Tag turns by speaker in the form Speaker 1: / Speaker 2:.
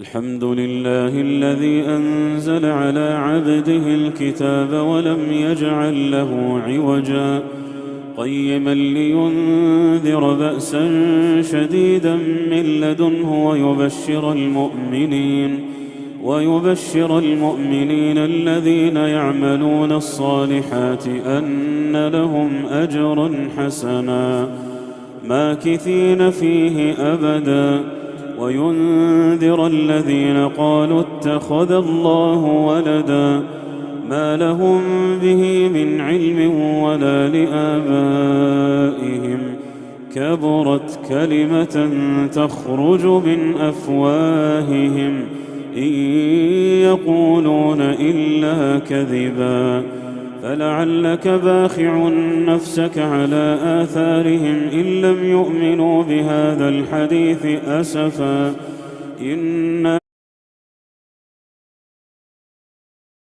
Speaker 1: الحمد لله الذي أنزل على عبده الكتاب ولم يجعل له عوجا قيما لينذر بأسا شديدا من لدنه ويبشر المؤمنين الذين يعملون الصالحات أن لهم أجرا حسنا ماكثين فيه أبدا وينذر الذين قالوا اتخذ الله ولدا ما لهم به من علم ولا لآبائهم كبرت كلمة تخرج من أفواههم إن يقولون إلا كذبا فلعلك باخع نفسك على آثارهم إن لم يؤمنوا بهذا الحديث أسفا